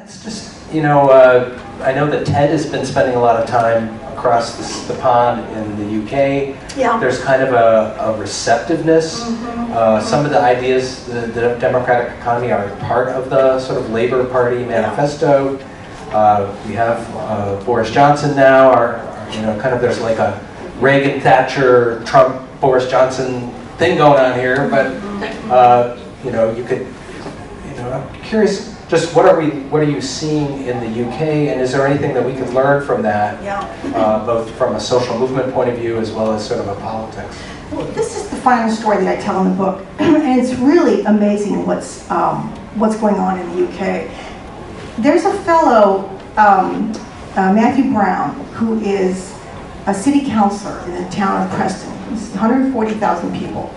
It's just, you know, I know that Ted has been spending a lot of time across the pond in the UK. Yeah. There's kind of a receptiveness. Some of the ideas, the democratic economy are part of the sort of Labour Party manifesto. We have Boris Johnson now, you know, kind of there's like a Reagan, Thatcher, Trump, Boris Johnson thing going on here, but you know, you could, you know, I'm curious, just what are you seeing in the UK, and is there anything that we could learn from that, both from a social movement point of view as well as sort of a politics? Well, this is the final story that I tell in the book, and it's really amazing what's going on in the UK. There's a fellow, Matthew Brown, who is a city councillor in the town of Preston. It's 140,000 people.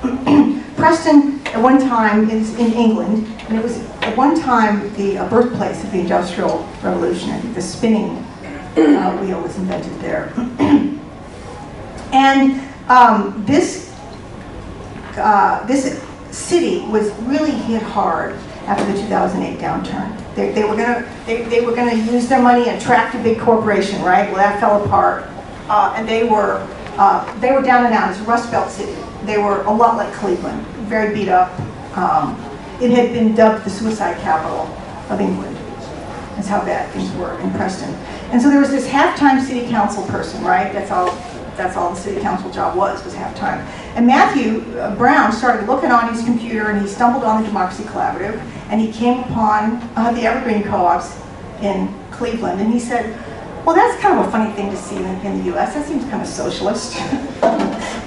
Preston, at one time, is in England, and it was at one time the birthplace of the Industrial Revolution. The spinning wheel was invented there. And this city was really hit hard after the 2008 downturn. They were gonna use their money and attract a big corporation, right? Well, that fell apart, and they were down and out. It's a Rust Belt city. They were a lot like Cleveland, very beat up. It had been dubbed the suicide capital of England. That's how bad things were in Preston. And so there was this half-time city council person, right? That's all the city council job was half-time. And Matthew Brown started looking on his computer, and he stumbled on the Democracy Collaborative, and he came upon the Evergreen Co-ops in Cleveland, and he said, well, that's kind of a funny thing to see in the U.S. That seems kind of socialist.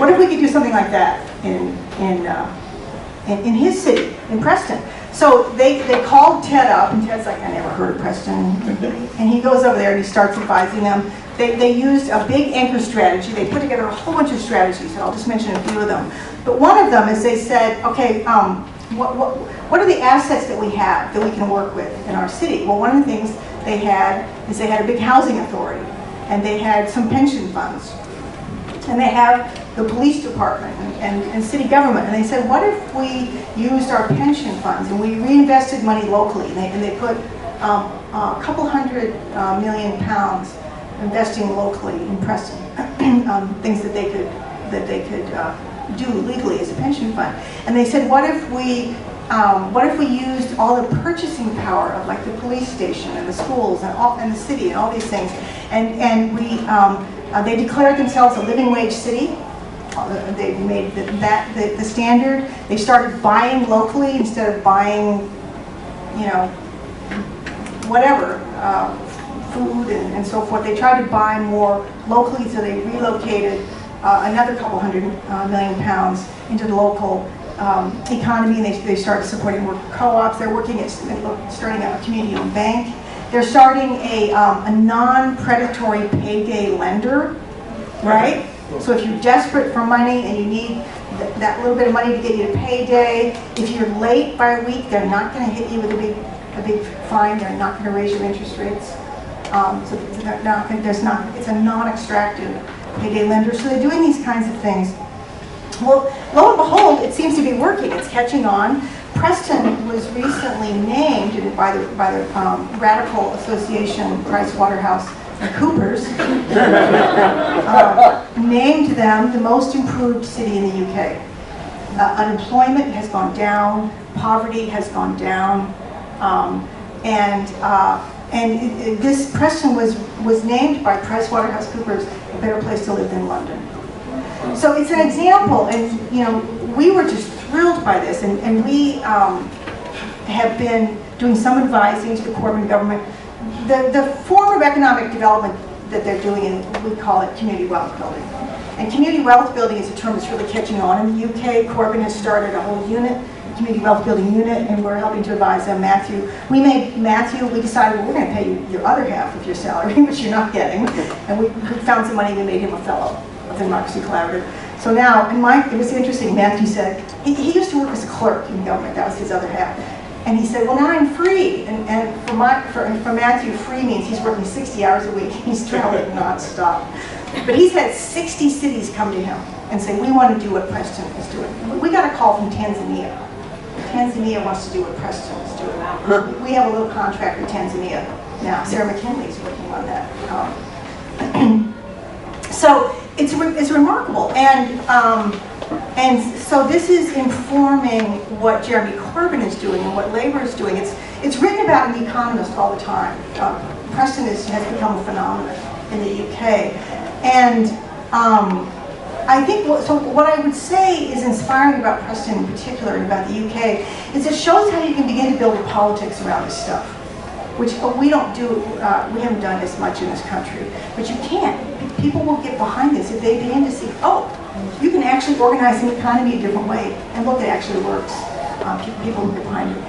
What if we could do something like that in his city, in Preston? So they called Ted up, and Ted's like, I never heard of Preston. And he goes over there and he starts advising them. They used a big anchor strategy. They put together a whole bunch of strategies, and I'll just mention a few of them. But one of them is they said, okay, what are the assets that we have that we can work with in our city? Well, one of the things they had is they had a big housing authority, and they had some pension funds, and they have the police department and city government. And they said, what if we used our pension funds and we reinvested money locally? And they put a couple $100 million investing locally in Preston, things that they could do legally as a pension fund. And they said, what if we used all the purchasing power of like the police station and the schools and the city and all these things, and they declared themselves a living wage city. They made that the standard. They started buying locally instead of buying, you know, whatever, food and so forth. They tried to buy more locally, so they relocated another couple $100 million into the local economy, and they started supporting worker co-ops. They're working at starting a community-owned bank. They're starting a non-predatory payday lender, right? So if you're desperate for money and you need that little bit of money to get you to payday, if you're late by a week, they're not going to hit you with a big fine. They're not going to raise your interest rates. So it's a non-extractive payday lender. So they're doing these kinds of things. Well, lo and behold, it seems to be working. It's catching on. Preston was recently named by the Radical Association, PricewaterhouseCoopers, named them the most improved city in the UK. Unemployment has gone down, poverty has gone down, this Preston was named by PricewaterhouseCoopers a better place to live than London. So it's an example, and you know, we were just thrilled by this, and we have been doing some advising to the Corbyn government. The form of economic development that they're doing, and we call it community wealth building. And community wealth building is a term that's really catching on in the UK. Corbyn has started a whole unit, community wealth building unit, and we're helping to advise them. We decided, well, we're going to pay you your other half of your salary, which you're not getting. And we found some money, we made him a fellow of the Democracy Collaborative. So now, it was interesting, Matthew said, he used to work as a clerk in government, that was his other half. And he said, well, now I'm free. And for Matthew, free means he's working 60 hours a week. He's traveling nonstop. But he's had 60 cities come to him and say, we want to do what Preston is doing. We got a call from Tanzania. Tanzania wants to do what Preston is doing now. We have a little contract with Tanzania now. Sarah McKinley's working on that. So it's remarkable, and so this is informing what Jeremy Corbyn is doing and what Labour is doing. It's written about in The Economist all the time. Preston has become a phenomenon in the UK, and I think what I would say is inspiring about Preston in particular and about the UK is it shows how you can begin to build a politics around this stuff, which we don't do. We haven't done as much in this country, but you can. People will get behind this if they begin to see, oh, you can actually organize an economy a different way, and look, it actually works. People will get behind it.